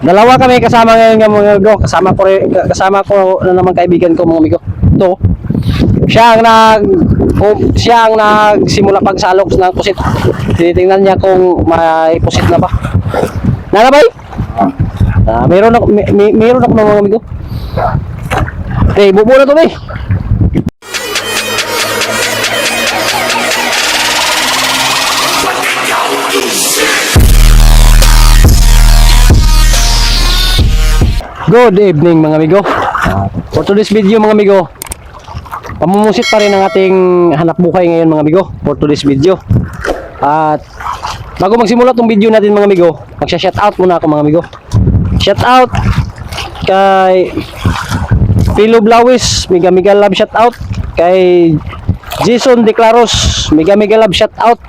Dalawa kami kasama ngayon ng mga amigo. Kasama ko na naman kaibigan ko mga amigo. Ito. Siya ang nagsimula pagsalok ng pusit. Tinitingnan niya kung may pusit na ba. Nalabay? Meron ako ng mga amigo. Bubo na to, bay. Good evening mga amigo. For today's video mga amigo, pamumusit pa rin ang ating hanap buhay ngayon mga amigo. For today's video. At bago magsimula tong video natin mga amigo, magsha-shoutout muna ako mga amigo. Shoutout kay Pilo Blawis, mega love shoutout. Kay Jason Declaros, mega love shoutout.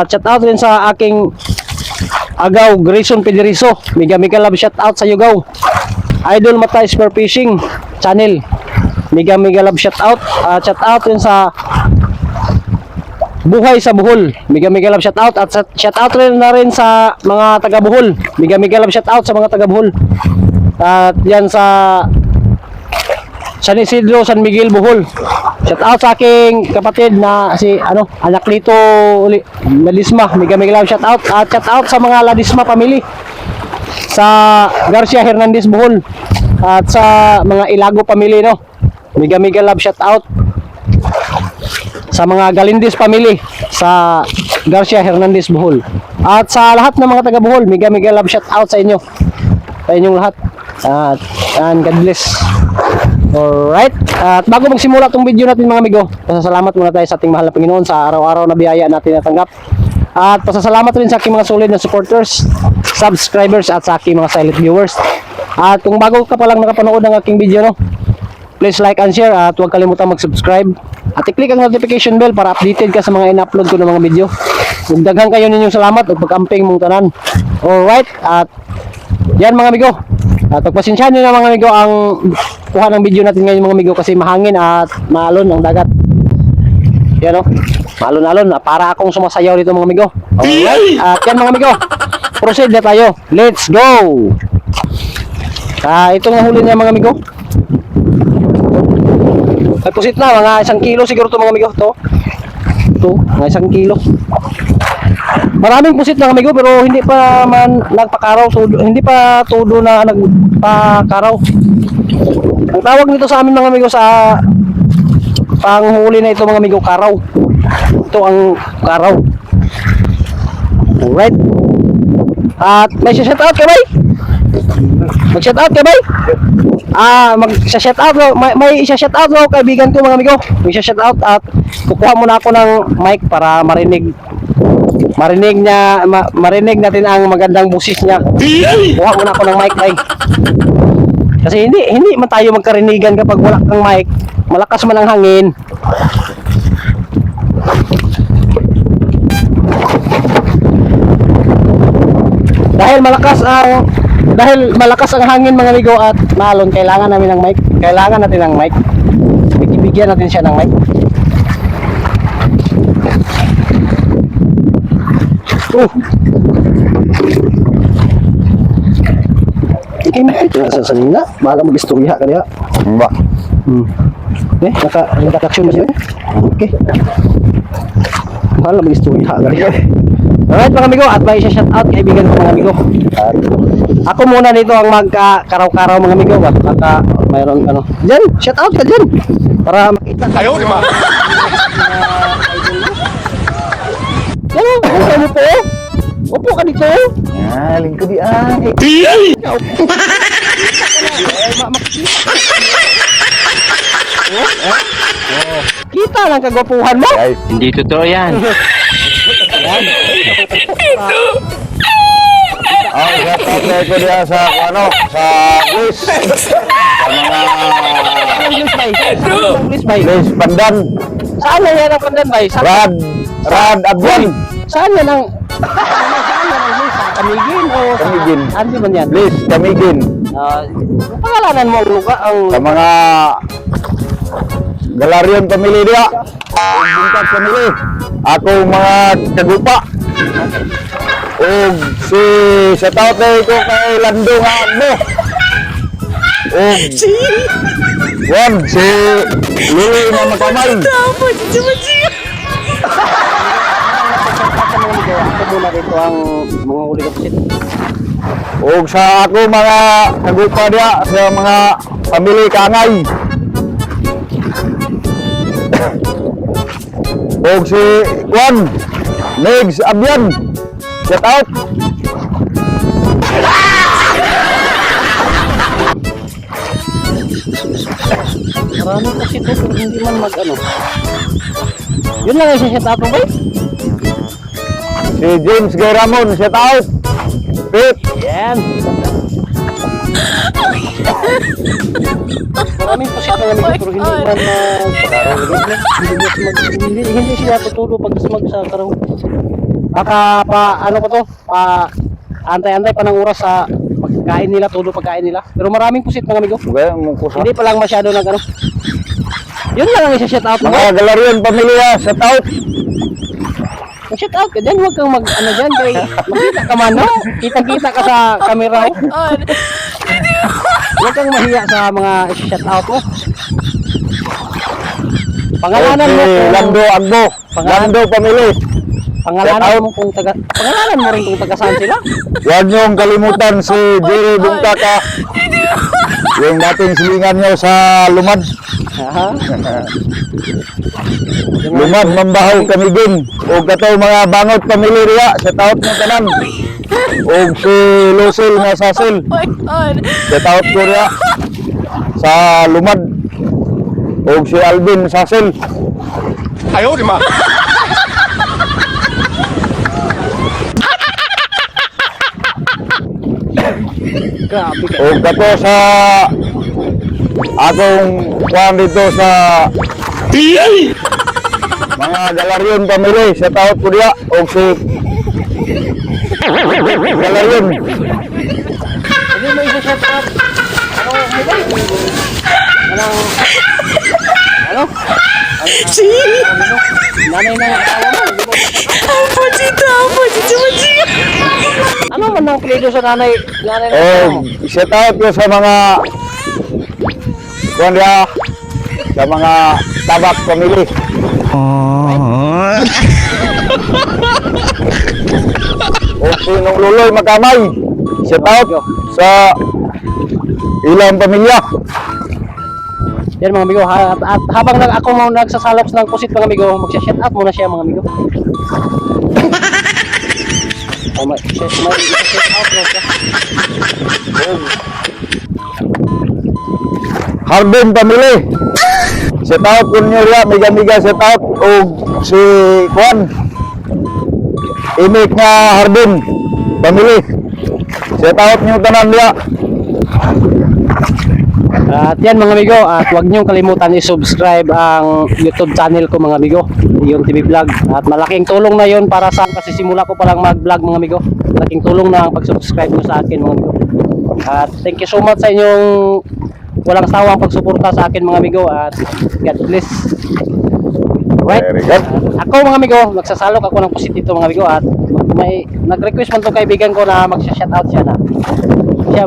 Shoutout rin sa aking agaw Grayson Pederizo, mega love shoutout sa Yugaw. Idol Matay Spear Fishing channel, mega love shoutout. Shoutout rin sa Buhay sa Bohol, mega love shoutout. At shoutout rin na rin sa mga taga Bohol, mega love shoutout sa mga taga Bohol. At yan sa San Isidro, San Miguel, Bohol. Shoutout sa aking kapatid na si anak nito Ladisma, mega love shoutout. At shoutout sa mga Ladisma family sa Garcia Hernandez Bohol at sa mga Ilago family, no, mega love shoutout. Sa mga Galindez family sa Garcia Hernandez Bohol at sa lahat ng mga taga Bohol, mega love shoutout sa inyo, sa inyong lahat. And God bless. Alright, at bago magsimula itong video natin mga amigo, pasasalamat muna tayo sa ating mahal na Panginoon sa araw-araw na biyaya natin natanggap. At pasasalamat rin sa aking mga solid na supporters, subscribers at sa aking mga silent viewers. At kung bago ka pa lang nakapanood ng aking video, no, please like and share at huwag kalimutan mag-subscribe. At i-click ang notification bell para updated ka sa mga in-upload ko ng mga video. Daghan kayo ninyong salamat at pag-amping mong tanan. Alright, at yan mga amigo. At pagpasensyahan nyo na mga amigo ang kuha ng video natin ngayon mga amigo kasi mahangin at maalon ang dagat. Yan o, maalon-alon, para akong sumasayaw dito mga amigo. Alright, at yan mga amigo, proceed na tayo. Let's go! Itong nahuli niya mga amigo, ay pusit na, mga 1 kilo siguro to mga amigo. Ito, mga 1 kilo. Maraming pusit mga amigo pero hindi pa man nagpakaraw, hindi pa todo na nagpakaraw. Ang tawag nito sa amin mga amigo sa panghuli na ito mga amigo, karaw. Ito ang karaw. Alright. At may shoutout ka bay? Mag-shoutout ka bay? Mag-shoutout no? May shoutout no kaibigan ko mga amigo. May shoutout at kukuha muna ako ng mic para marinig natin ang magandang busis niya. Kuha muna ako ng mic bay. Kasi hindi man tayo magkarinigan kapag wala kang mic. Malakas man ang hangin. Dahil malakas ang hangin mga amigo at maalon, kailangan natin ng mic. Bigyan natin siya ng mic. Okay, ito na sa sanina. Bahala mag-istorya ka niya. Ba. Naka-action mo siya. Okay. Bahala mag-istorya ka niya. Alright mga amigo, at may shoutout kaibigan ko mga amigo. Ako muna dito ang magkaraw-karaw mga amigo. Baka mayroon Diyan, shoutout ka dyan. Para makita ka. Ayaw, di ba? Upo mo po. Upo ka dito. Lingko di ay. Kita lang kagwapuhan mo. Ay, hindi totoo yan. Shoutout ko diya sa Bliss. Sa mga Bliss Pandan. Saan na yan ang Pandan bay? Rad Abyan. Saan yan ang Kamigin o Kamigin. Ano ba yan? Bliss Kamigin. Pangalanan mo ang lugar Sa mga Galarian family dia. Bungkas family. Ako mga kagupa. Og si shout out na ko kay Lando nga mo. Og Juan si Lili na makamay. Ako muna dito ang mga huli ka pusit. Og sa ako mga nagupa diya sa mga pamilya Kangay. Og si Juan Megs Abyan. Shout out. Marami kasi ito pero hindi man mag ano. Yun lang yung set up mo ba? Si James Gay Ramon. Shout out. Pip. Yan. Maraming pusit na namin pero hindi man hindi sila tutulo pag smag sa karaw. Baka pa ano pa to? Pa antay-antay pa ng oras sa pagkain nila, tulo pagkain nila. Pero maraming pusit mga amigo. Okay, mungkus Hindi pa lang masyado nag ano. Yun lang ang isa-shout out mo. mga Galarian pamilya. Shout out. Shout out ka dyan, huwag kang mag ano dyan kay makita ka man no? Kitang-kita ka sa camera oh. Huwag kang mahiya sa mga shout out mo. Pangalanan mo Si kung Lando Agbo. Lando pamilya. pangalanan mo kung taga pangalanan mo rin kung taga saan sila. Huwag niyong kalimutan si Jerry Bungkaka. Yung dating silingan niyo sa Lumad. Aha. Lumad, Mambahaw, Kamigin. O kato mga bangot pamilya riya. Shout out mo tanan. O si Lucille nga Sasil. Shout out ko riya. Sa Lumad. O si Alvin Sasil. Grabe ka. O kato sa akong kuhan dito sa mga Galarian pamilya. Shout out ko riya. O si Galarian. Hindi mo isa-shout out. Ano mo ba? Ano? Nanay na asawa mo. Ano man ang pledo sa nanay? Nanay na asawa mo? Shout out ko sa mga kuhan riya. Sa mga tabak pamilya. O sinong luloy makamay. Shout out sa ilang pamilya. Yan mga amigo, at habang ako mo nagsasalops ng pusit mga amigo, magsha-shout out muna siya mga amigo. Oh, may shout out na siya. Hardin pamilya. Shout out ko niyo riya, miga-miga shout out og si Juan. Imik nga Hardin pamilya. Shout out niyo tanan riya. At yan mga amigo, at huwag niyong kalimutan i-subscribe ang YouTube channel ko mga amigo, yung TV Vlog. At malaking tulong na yon para sa kasi simula ko pa lang mag-vlog mga amigo. Malaking tulong na ang pag-subscribe mo sa akin mga amigo. At thank you so much sa inyong walang sawang pagsuporta sa akin mga amigo at God bless. Right? Very good. Ako mga amigo, nagsasalok ako ng pusit dito mga amigo at may nag-request man tong kaibigan ko na mag-shout out siya na. Siya,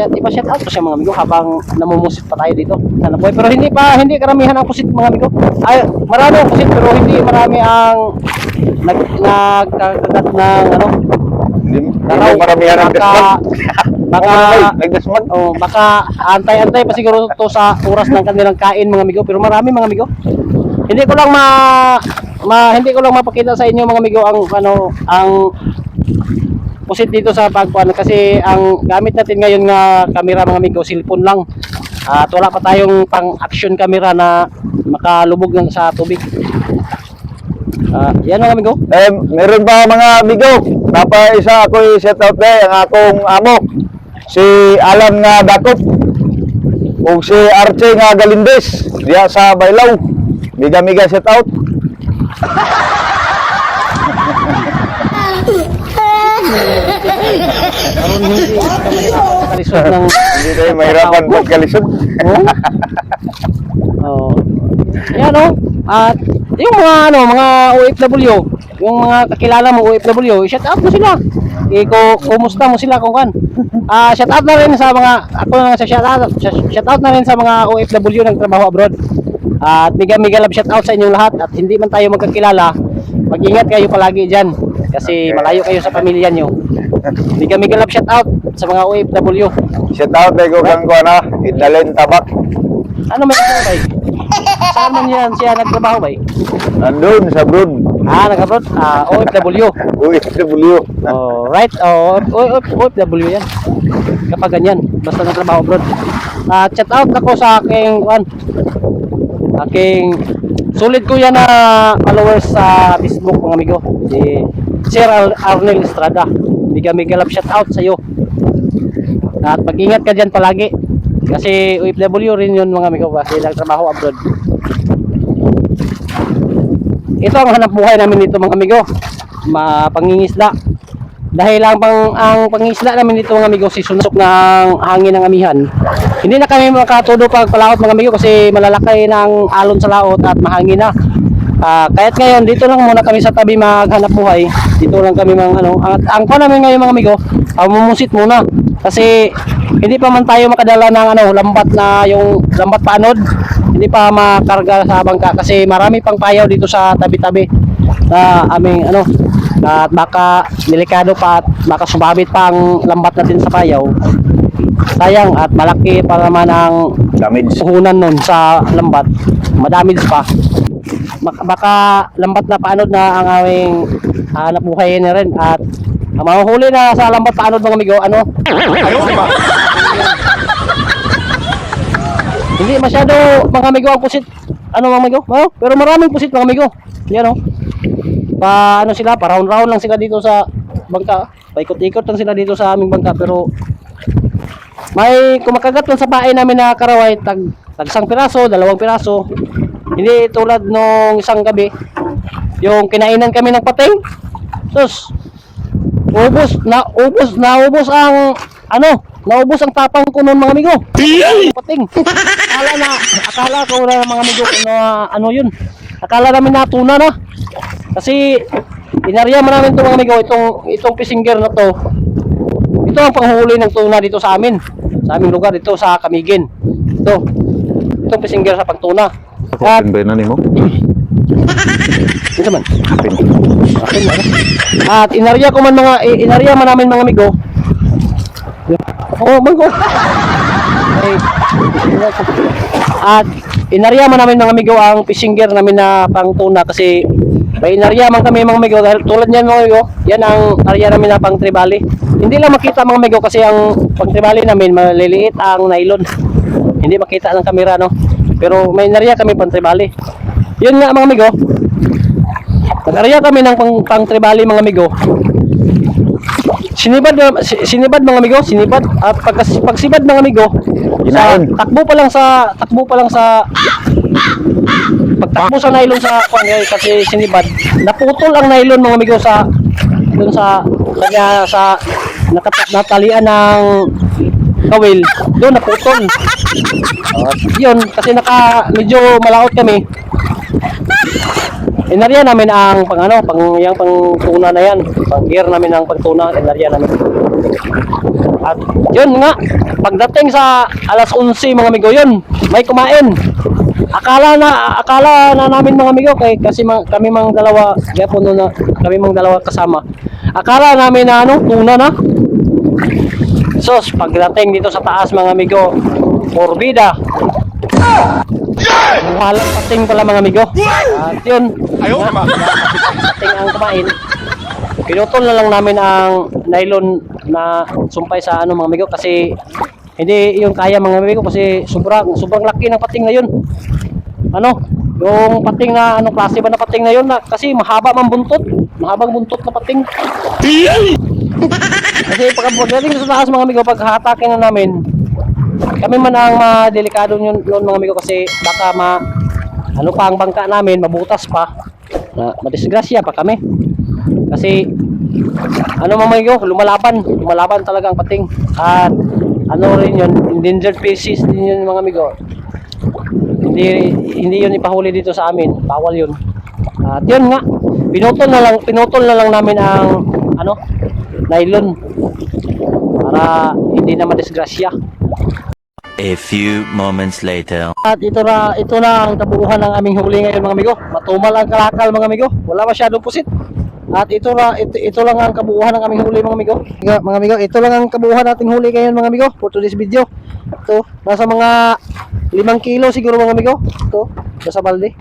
ipa-shout out ko siya mga amigo habang namumusit pa tayo dito. Sana po. Pero hindi karamihan ang pusit mga amigo. Ay, marami ang pusit pero hindi marami ang nagkakagat ng ano. Hindi maramihan ang desmag. Baka nagdesmag. oh, baka antay-antay pa siguro to sa oras ng kanilang kain mga amigo, pero marami mga amigo. Hindi ko lang hindi ko lang mapakita sa inyo mga amigo ang ang pusit dito sa pagkuan kasi ang gamit natin ngayon nga camera mga amigo, cellphone lang. At wala pa tayong pang-action camera na makalubog ng sa tubig. Yan mga amigo. Meron pa mga amigo. Isa ako i-shout out kay ang akong amo. Si Alan nga Dakop. O si Archie nga Galindes. Diya sa Bailaw. Miga-miga shout out. Karon hindi kalisod ng Hindi tayo mahirapan pagkalisod. Oh. Yan oh. At yung mga mga OFW, yung mga kakilala mo OFW, shout out mo sila. Kumusta mo sila kung kan. Shout out na rin sa mga ako na sa shout out na rin sa mga OFW nagtrabaho abroad. At mega love shout out sa inyong lahat at hindi man tayo magkakilala. Mag-ingat kayo palagi diyan kasi malayo kayo sa pamilya nyo. Mega love shout out sa mga OFW. Shout out kay ko kang kuan ha, Idalen Tabak. Ano may ito bay? Saan man yan siya nagtrabaho bay? Andun sa abroad. Nag-abroad? OFW. OFW. Right. OFW yan. Kapag ganyan, basta nagtrabaho abroad. Shout out ako sa aking sulit ko yan na followers sa Facebook mga amigo. Si Sir Arnel Estrada. Mega love shout out sa iyo. At mag-ingat ka diyan palagi. Kasi OFW rin yun mga amigo kasi nagtrabaho abroad. Ito ang hanap buhay namin dito mga amigo. Pangingisda. Dahil ang pangingisda namin dito mga amigo si sunok ng hangin ng amihan. Hindi na kami makatudo pagpalaot mga amigo kasi malalaki ng alon sa laot at mahangin na. Kaya't ngayon dito lang muna kami sa tabi maghanap buhay. Dito lang kami ang namin ngayon mga amigo, mumusit muna. Kasi hindi pa man tayo makadala ng lambat na yung lambat paanod. Hindi pa makarga sa bangka kasi marami pang payaw dito sa tabi-tabi na aming at baka delikado pa at baka sumabit pa ang lambat natin sa payaw. Sayang at malaki pa naman ang Damage. puhunan nun sa lambat. Madamage pa. Baka lambat na paanod na ang aming hanap buhay na rin at ang mahuhuli na sa lambat paanod mga amigo hindi masyado mga amigo ang pusit mga amigo pero maraming pusit mga amigo yan sila pa round lang sila dito sa bangka paikot-ikot lang sila dito sa aming bangka pero may kumakagat lang sa pain namin na karaway tag 1 piraso, 2 piraso hindi tulad nung isang gabi yung kinainan kami ng pating sus naubos ang naubos ang tapang ko noon mga amigo. Pating. Akala ko na mga amigo yun. Akala namin na tuna na. Kasi inarya man namin 'tong mga amigo, itong fishing gear na to. Ito ang panghuli ng tuna dito sa amin. Sa aming lugar dito sa Camiguin. Itong fishing gear sa pagtuna. At ba nimo? ito man. At inarya man namin mga amigo. Bangko. At inarya man namin mga amigo ang fishing gear namin na pang tuna kasi may inarya man kami mga amigo dahil tulad niyan mga amigo, yan ang area namin na pang tribali. Hindi lang makita mga amigo kasi ang pang tribali namin maliliit ang nylon. Hindi makita ng kamera Pero may inarya kami pang tribali. Yun nga mga amigo. Nag-area kami ng pang tribali mga amigo. Sinibad mga amigo, at pagsibad mga amigo, takbo pa lang sa pagtakbo sa nylon kasi sinibad, naputol ang nylon mga amigo sa natalian ng kawil, doon naputol. Yun, kasi medyo malaot kami. Inarya namin ang pang tuna na yan. Pang gear namin ang pagtuna, inarya namin. At yun nga, pagdating sa alas 11 mga amigo yun, may kumain. Akala na namin mga amigo kasi kami mang dalawa, kami mang dalawa kasama. Akala namin na tuna na. Sos, pagdating dito sa taas mga amigo, forbida. Walang pating pala mga amigo. At yun, pating ang kumain. Pinutol na lang namin ang nylon na sumpay sa mga amigo kasi hindi yung kaya mga amigo kasi sobrang laki ng pating na yun. Yung pating na klase ba na pating na yun kasi mahabang buntot na pating. Kasi pagdating sa taas mga amigo, paghatakin na namin, kami man ang madelikado yun mga amigo kasi baka pa ang bangka namin, mabutas pa, madisgrasya pa kami. Kasi mga amigo, lumalaban talaga ang pating. At rin yun, endangered species din yun mga amigo. hindi yun ipahuli dito sa amin, bawal yun. At yun nga, pinutol na lang namin ang nylon para hindi na madisgrasya. A few moments later. At ito na ang kabuuhan ng aming huli ngayon mga amigo. Matumal ang kalakal mga amigo. Wala masyadong pusit. At ito lang ang kabuuhan ng aming huli mga amigo. Mga amigo, ito lang ang kabuuhan nating huli ngayon mga amigo for today's video. Ito, nasa mga 5 kilo siguro mga amigo. Ito, nasa balde.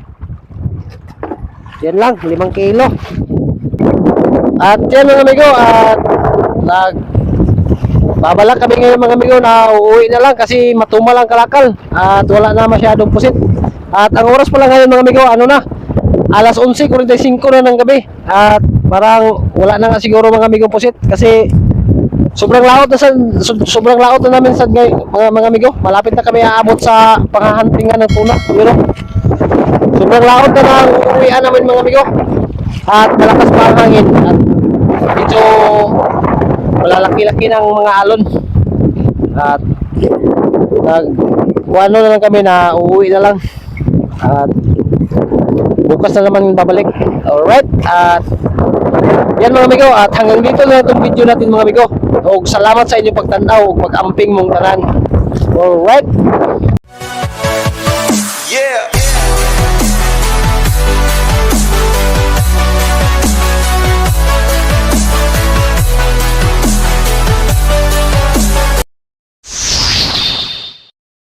Yan lang, 5 kilo. At yan mga amigo, at babalak kami ngayon mga amigo na uuwi na lang kasi matumal ang kalakal at wala na masyadong pusit. At ang oras pala ngayon mga amigo, alas 11:45 na ng gabi. At parang wala na nga siguro mga amigo pusit kasi sobrang laot na namin sa mga amigo. Malapit na kami aabot sa panghahantingan ng tuna. Pero sobrang laot na ng uwian namin mga amigo. At malakas pa ang hangin at medyo malalaki-laki ng mga alon. At ano na lang kami na uuwi na lang. At bukas na naman babalik. Alright. At yan mga amigo. At hanggang dito na itong video natin mga amigo. O salamat sa inyong pagtanaw o pag-amping mong tanan. Alright.